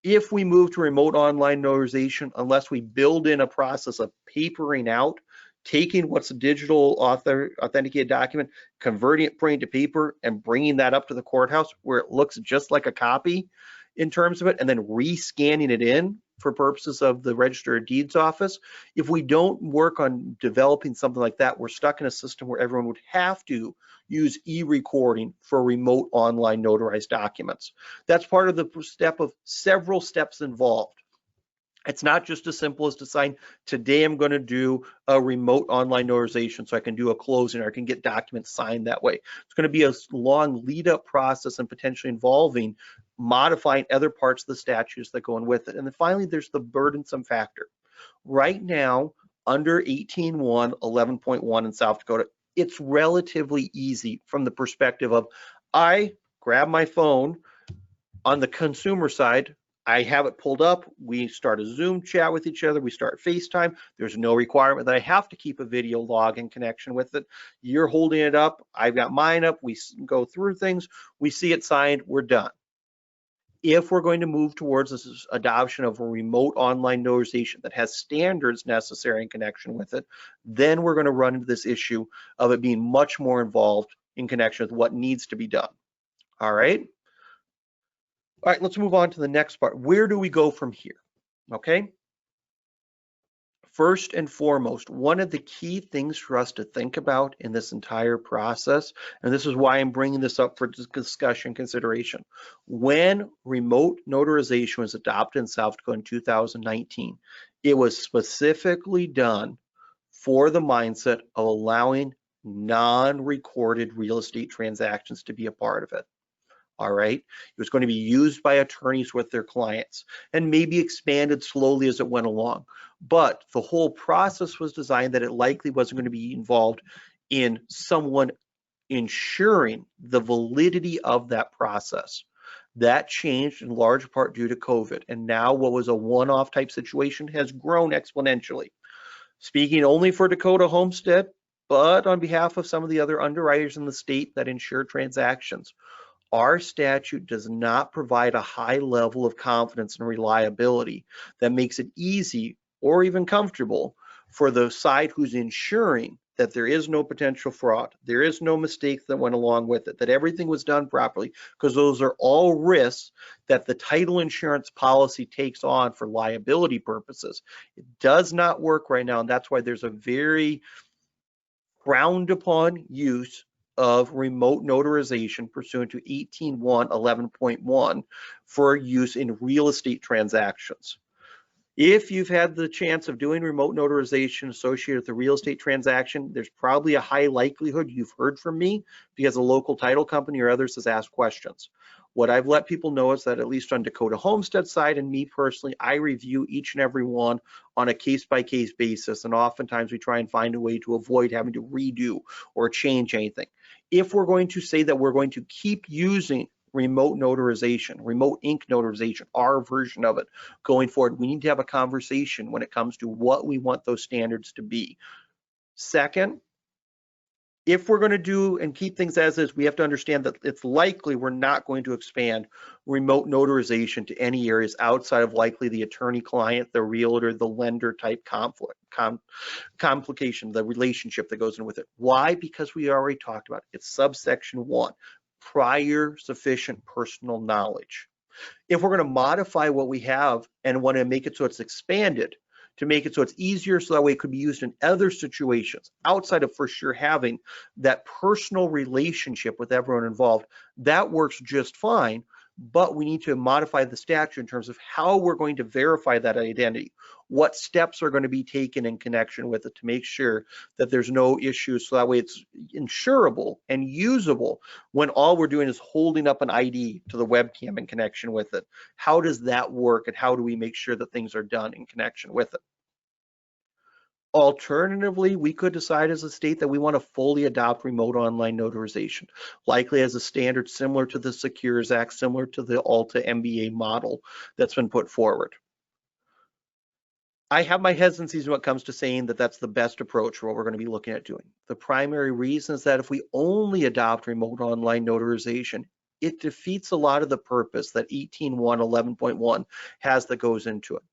If we move to remote online notarization, unless we build in a process of papering out, taking what's a digital authenticated document, converting it, putting it to paper, and bringing that up to the courthouse where it looks just like a copy in terms of it, and then re-scanning it in for purposes of the Register of Deeds office. If we don't work on developing something like that, we're stuck in a system where everyone would have to use e-recording for remote online notarized documents. That's part of the step of several steps involved. It's not just as simple as deciding today I'm going to do a remote online notarization so I can do a closing or I can get documents signed that way. It's going to be a long lead up process and potentially involving modifying other parts of the statutes that go in with it. And then finally, there's the burdensome factor. Right now, under 18.1, 11.1 in South Dakota, it's relatively easy from the perspective of I grab my phone. On the consumer side, I have it pulled up. We start a Zoom chat with each other. We start FaceTime. There's no requirement that I have to keep a video log in connection with it. You're holding it up. I've got mine up. We go through things. We see it signed. We're done. If we're going to move towards this adoption of a remote online notarization that has standards necessary in connection with it, then we're going to run into this issue of it being much more involved in connection with what needs to be done. All right. All right, let's move on to the next part. Where do we go from here? Okay. First and foremost, one of the key things for us to think about in this entire process, and this is why I'm bringing this up for discussion consideration, when remote notarization was adopted in South Dakota in 2019, it was specifically done for the mindset of allowing non-recorded real estate transactions to be a part of it. All right. It was going to be used by attorneys with their clients and maybe expanded slowly as it went along. But the whole process was designed that it likely wasn't going to be involved in someone ensuring the validity of that process. That changed in large part due to COVID. And now what was a one-off type situation has grown exponentially. Speaking only for Dakota Homestead, but on behalf of some of the other underwriters in the state that insure transactions, our statute does not provide a high level of confidence and reliability that makes it easy or even comfortable for the side who's insuring that there is no potential fraud, there is no mistake that went along with it, that everything was done properly, because those are all risks that the title insurance policy takes on for liability purposes. It does not work right now, and that's why there's a very frowned upon use of remote notarization pursuant to 18.1, 11.1 for use in real estate transactions. If you've had the chance of doing remote notarization associated with the real estate transaction, there's probably a high likelihood you've heard from me because a local title company or others has asked questions. What I've let people know is that at least on Dakota Homestead side and me personally, I review each and every one on a case-by-case basis, and oftentimes we try and find a way to avoid having to redo or change anything. If we're going to say that we're going to keep using remote notarization, remote ink notarization, our version of it going forward, we need to have a conversation when it comes to what we want those standards to be. Second, if we're going to do and keep things as is, we have to understand that it's likely we're not going to expand remote notarization to any areas outside of likely the attorney-client, the realtor, the lender type complication, the relationship that goes in with it. Why? Because we already talked about it. It's subsection 1, prior sufficient personal knowledge. If we're going to modify what we have and want to make it so it's expanded, to make it so it's easier so that way it could be used in other situations outside of for sure having that personal relationship with everyone involved, that works just fine, but we need to modify the statute in terms of how we're going to verify that identity, what steps are going to be taken in connection with it to make sure that there's no issues so that way it's insurable and usable when all we're doing is holding up an ID to the webcam in connection with it. How does that work and how do we make sure that things are done in connection with it? Alternatively, we could decide as a state that we want to fully adopt remote online notarization, likely as a standard similar to the SECURE Act, similar to the Alta MBA model that's been put forward. I have my hesitancies when it comes to saying that that's the best approach for what we're going to be looking at doing. The primary reason is that if we only adopt remote online notarization, it defeats a lot of the purpose that 18.1, 11.1 has that goes into it.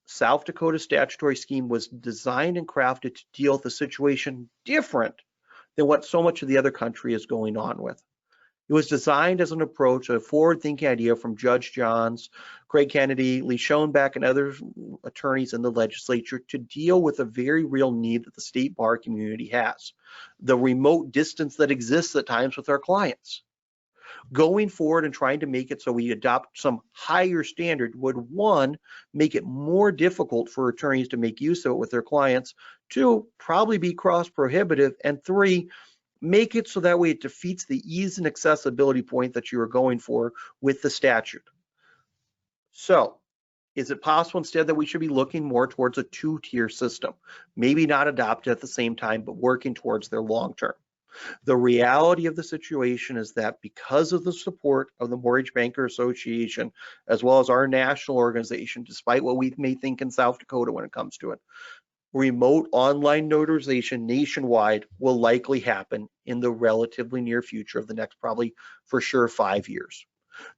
South Dakota statutory scheme was designed and crafted to deal with a situation different than what so much of the other country is going on with. It was designed as an approach, a forward-thinking idea from Judge Johns, Craig Kennedy, Lee Schoenbach, and other attorneys in the legislature to deal with a very real need that the state bar community has, the remote distance that exists at times with our clients. Going forward and trying to make it so we adopt some higher standard would, one, make it more difficult for attorneys to make use of it with their clients, two, probably be cross prohibitive, and three, make it so that way it defeats the ease and accessibility point that you are going for with the statute. So, is it possible instead that we should be looking more towards a two-tier system? Maybe not adopted at the same time, but working towards their long-term. The reality of the situation is that because of the support of the Mortgage Banker Association, as well as our national organization, despite what we may think in South Dakota when it comes to it, remote online notarization nationwide will likely happen in the relatively near future of the next probably for sure 5 years.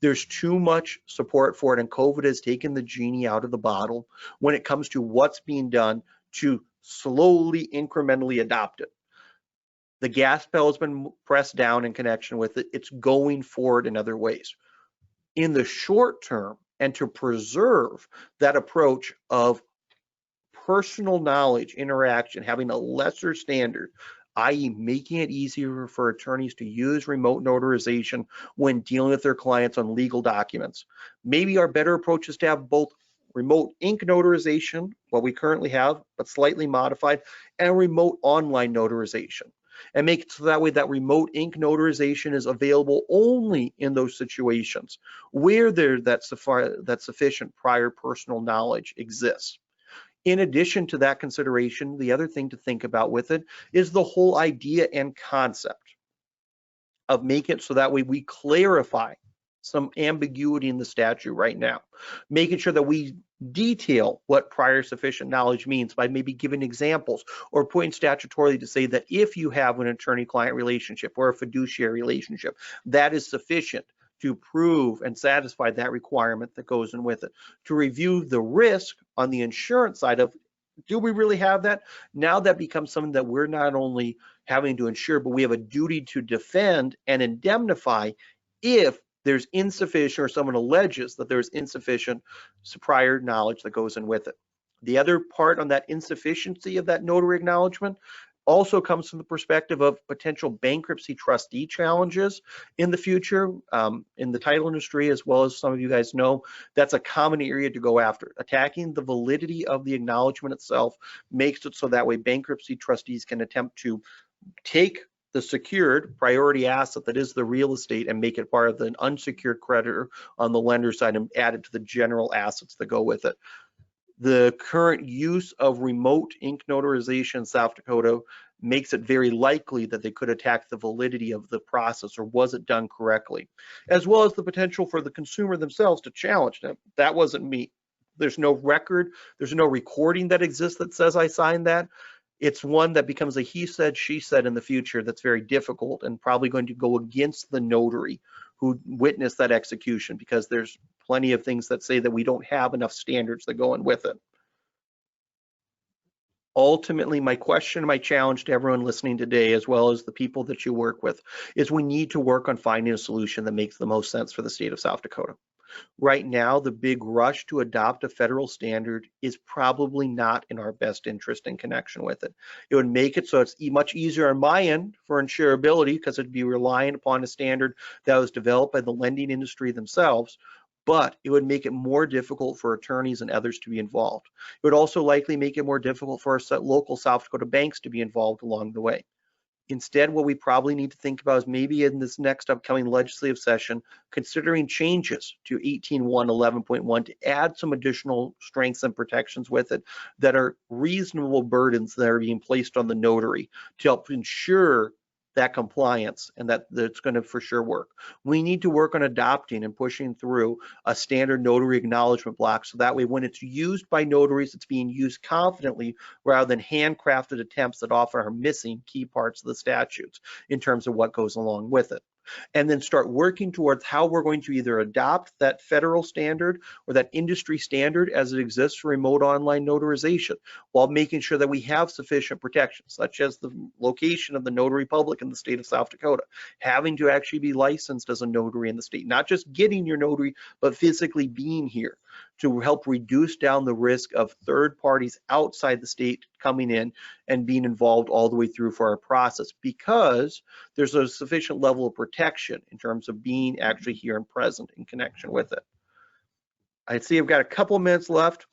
There's too much support for it, and COVID has taken the genie out of the bottle when it comes to what's being done to slowly, incrementally adopt it. The gas pedal has been pressed down in connection with it. It's going forward in other ways. In the short term, and to preserve that approach of personal knowledge, interaction, having a lesser standard, i.e. making it easier for attorneys to use remote notarization when dealing with their clients on legal documents. Maybe our better approach is to have both remote ink notarization, what we currently have, but slightly modified, and remote online notarization. And make it so that way that remote ink notarization is available only in those situations where that sufficient prior personal knowledge exists. In addition to that consideration, the other thing to think about with it is the whole idea and concept of making it so that way we clarify some ambiguity in the statute right now, making sure that we detail what prior sufficient knowledge means by maybe giving examples or pointing statutorily to say that if you have an attorney-client relationship or a fiduciary relationship, that is sufficient to prove and satisfy that requirement that goes in with it. To review the risk on the insurance side of, do we really have that? Now that becomes something that we're not only having to insure, but we have a duty to defend and indemnify if there's insufficient or someone alleges that there's insufficient prior knowledge that goes in with it. The other part on that insufficiency of that notary acknowledgement also comes from the perspective of potential bankruptcy trustee challenges in the future. In the title industry, as well as some of you guys know, that's a common area to go after. Attacking the validity of the acknowledgement itself makes it so that way bankruptcy trustees can attempt to take the secured priority asset that is the real estate and make it part of the unsecured creditor on the lender side and add it to the general assets that go with it. The current use of remote ink notarization in South Dakota makes it very likely that they could attack the validity of the process, or was it done correctly, as well as the potential for the consumer themselves to challenge them. That wasn't me. There's no record, there's no recording that exists that says I signed that. It's one that becomes a he said, she said in the future that's very difficult and probably going to go against the notary who witnessed that execution, because there's plenty of things that say that we don't have enough standards that go in with it. Ultimately, my question, my challenge to everyone listening today, as well as the people that you work with, is we need to work on finding a solution that makes the most sense for the state of South Dakota. Right now, the big rush to adopt a federal standard is probably not in our best interest in connection with it. It would make it so it's much easier on my end for insurability, because it'd be relying upon a standard that was developed by the lending industry themselves, but it would make it more difficult for attorneys and others to be involved. It would also likely make it more difficult for our local South Dakota banks to be involved along the way. Instead, what we probably need to think about is maybe in this next upcoming legislative session, considering changes to 18.1.11.1 to add some additional strengths and protections with it that are reasonable burdens that are being placed on the notary to help ensure that compliance and that it's going to for sure work. We need to work on adopting and pushing through a standard notary acknowledgement block, so that way when it's used by notaries, it's being used confidently rather than handcrafted attempts that often are missing key parts of the statutes in terms of what goes along with it. And then start working towards how we're going to either adopt that federal standard or that industry standard as it exists for remote online notarization, while making sure that we have sufficient protections, such as the location of the notary public in the state of South Dakota, having to actually be licensed as a notary in the state, not just getting your notary, but physically being here. to help reduce down the risk of third parties outside the state coming in and being involved all the way through for our process, because there's a sufficient level of protection in terms of being actually here and present in connection with it. I see I've got a couple of minutes left.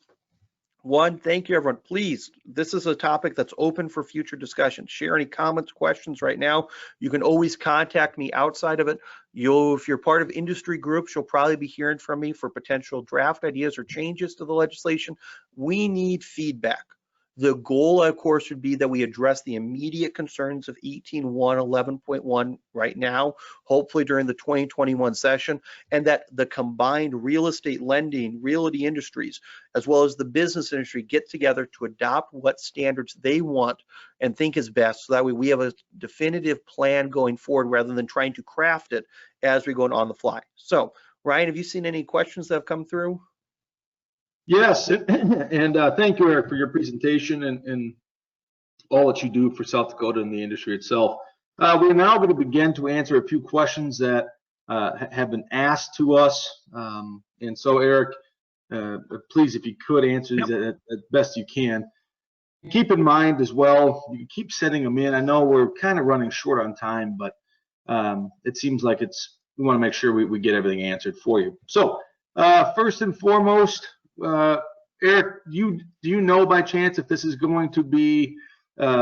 One, thank you, everyone. Please, this is a topic that's open for future discussion. Share any comments, questions right now. You can always contact me outside of it. If you're part of industry groups, you'll probably be hearing from me for potential draft ideas or changes to the legislation. We need feedback. The goal, of course, would be that we address the immediate concerns of 18.1.11.1 right now, hopefully during the 2021 session, and that the combined real estate lending, realty industries, as well as the business industry get together to adopt what standards they want and think is best, so that way we have a definitive plan going forward rather than trying to craft it as we go on the fly. So, Ryan, have you seen any questions that have come through? Yes, and thank you, Eric, for your presentation and all that you do for South Dakota and the industry itself. We're now going to begin to answer a few questions that have been asked to us. And so, Eric, please, if you could answer these at best you can. Keep in mind as well, you keep sending them in. I know we're kind of running short on time, but it seems like we want to make sure we get everything answered for you. So, first and foremost, Eric, do you know by chance if this is going to be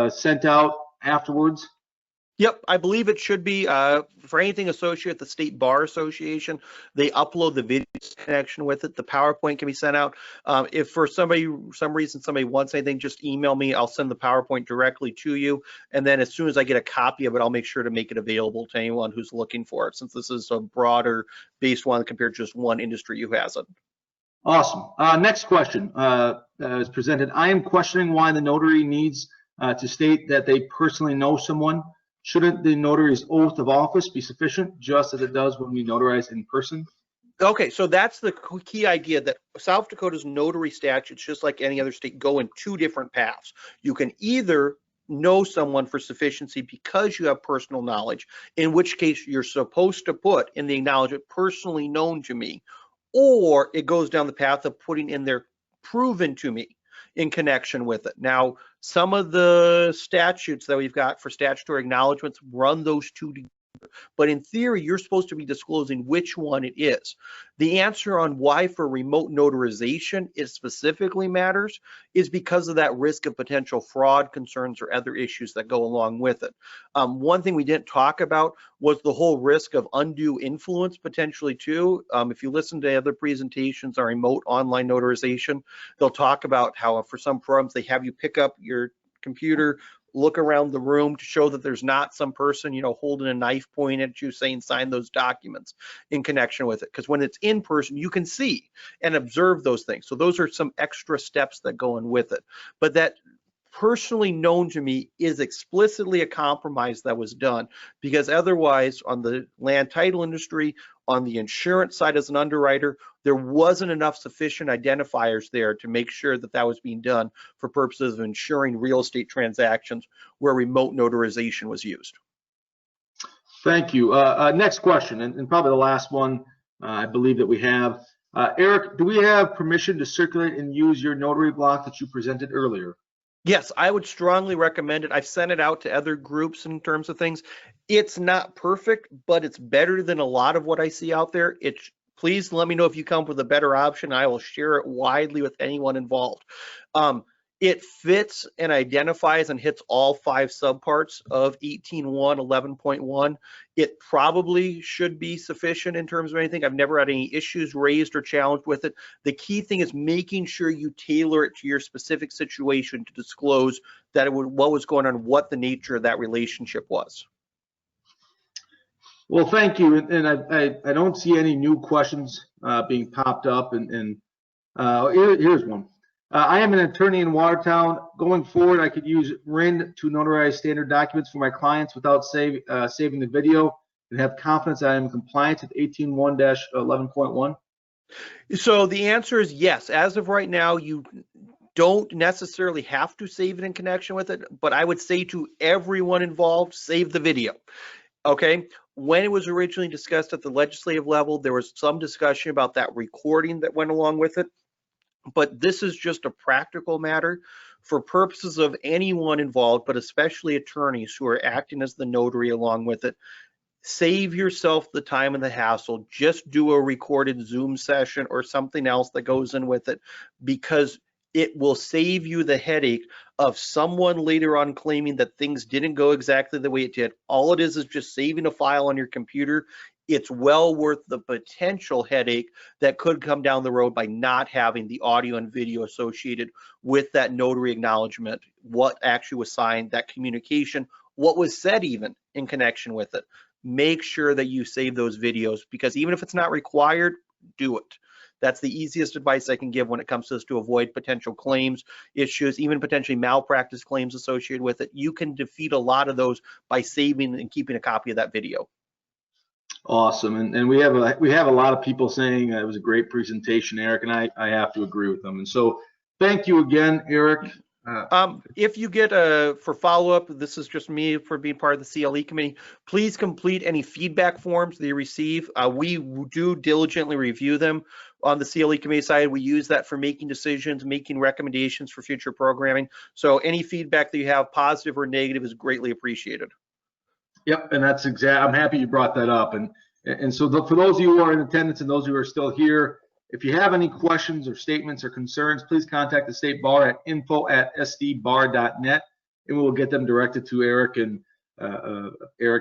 sent out afterwards? Yep, I believe it should be. For anything associated with the State Bar Association, they upload the video connection with it. The PowerPoint can be sent out. If for some reason somebody wants anything, just email me. I'll send the PowerPoint directly to you. And then as soon as I get a copy of it, I'll make sure to make it available to anyone who's looking for it, since this is a broader based one compared to just one industry who has it. Awesome. Next question is presented. I am questioning why the notary needs to state that they personally know someone. Shouldn't the notary's oath of office be sufficient, just as it does when we notarize in person? Okay, so that's the key idea, that South Dakota's notary statutes, just like any other state, go in two different paths. You can either know someone for sufficiency because you have personal knowledge, in which case you're supposed to put in the acknowledgement personally known to me, or it goes down the path of putting in there proven to me in connection with it. Now, some of the statutes that we've got for statutory acknowledgements run those two together, but in theory, you're supposed to be disclosing which one it is. The answer on why for remote notarization it specifically matters is because of that risk of potential fraud concerns or other issues that go along with it. One thing we didn't talk about was the whole risk of undue influence potentially too. If you listen to other presentations on remote online notarization, they'll talk about how for some programs they have you pick up your computer, look around the room to show that there's not some person, holding a knife pointing at you saying sign those documents in connection with it. Because when it's in person, you can see and observe those things. So those are some extra steps that go in with it. But that personally known to me is explicitly a compromise that was done, because otherwise on the land title industry, on the insurance side as an underwriter, there wasn't enough sufficient identifiers there to make sure that that was being done for purposes of insuring real estate transactions where remote notarization was used. Thank you. Next question, and probably the last one I believe that we have. Eric, do we have permission to circulate and use your notary block that you presented earlier? Yes, I would strongly recommend it. I've sent it out to other groups in terms of things. It's not perfect, but it's better than a lot of what I see out there. Please let me know if you come up with a better option. I will share it widely with anyone involved. It fits and identifies and hits all 5 subparts of 18.1.11.1. It probably should be sufficient in terms of anything. I've never had any issues raised or challenged with it. The key thing is making sure you tailor it to your specific situation to disclose that what was going on, what the nature of that relationship was. Well, thank you. And I don't see any new questions being popped up. And here's one. I am an attorney in Watertown. Going forward, I could use RIN to notarize standard documents for my clients without saving the video and have confidence that I am in compliance with 18.1-11.1. So the answer is yes. As of right now, you don't necessarily have to save it in connection with it, but I would say to everyone involved, save the video. Okay, when it was originally discussed at the legislative level, there was some discussion about that recording that went along with it. But this is just a practical matter for purposes of anyone involved, but especially attorneys who are acting as the notary along with it. Save yourself the time and the hassle. Just do a recorded Zoom session or something else that goes in with it, because it will save you the headache of someone later on claiming that things didn't go exactly the way it did. All it is just saving a file on your computer. It's well worth the potential headache that could come down the road by not having the audio and video associated with that notary acknowledgement, what actually was signed, that communication, what was said even in connection with it. Make sure that you save those videos, because even if it's not required, do it. That's the easiest advice I can give when it comes to this, to avoid potential claims, issues, even potentially malpractice claims associated with it. You can defeat a lot of those by saving and keeping a copy of that video. Awesome, and we have a lot of people saying it was a great presentation, Eric, and I have to agree with them. And so, thank you again, Eric. If you get for follow-up, this is just me for being part of the CLE committee, please complete any feedback forms that you receive. We do diligently review them on the CLE committee side. We use that for making decisions, making recommendations for future programming. So any feedback that you have, positive or negative, is greatly appreciated. Yep, and that's I'm happy you brought that up. And so for those of you who are in attendance and those who are still here, if you have any questions or statements or concerns, please contact the State Bar at info@sdbar.net, and we will get them directed to Eric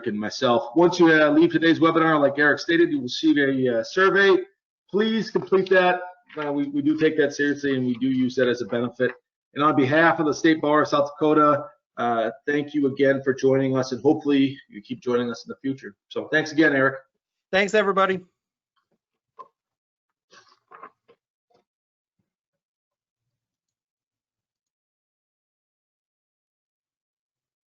and myself. Once you leave today's webinar, like Eric stated, you will receive a survey. Please complete that. We do take that seriously, and we do use that as a benefit. And on behalf of the State Bar of South Dakota, thank you again for joining us, and hopefully you keep joining us in the future. So thanks again, Eric. Thanks, everybody.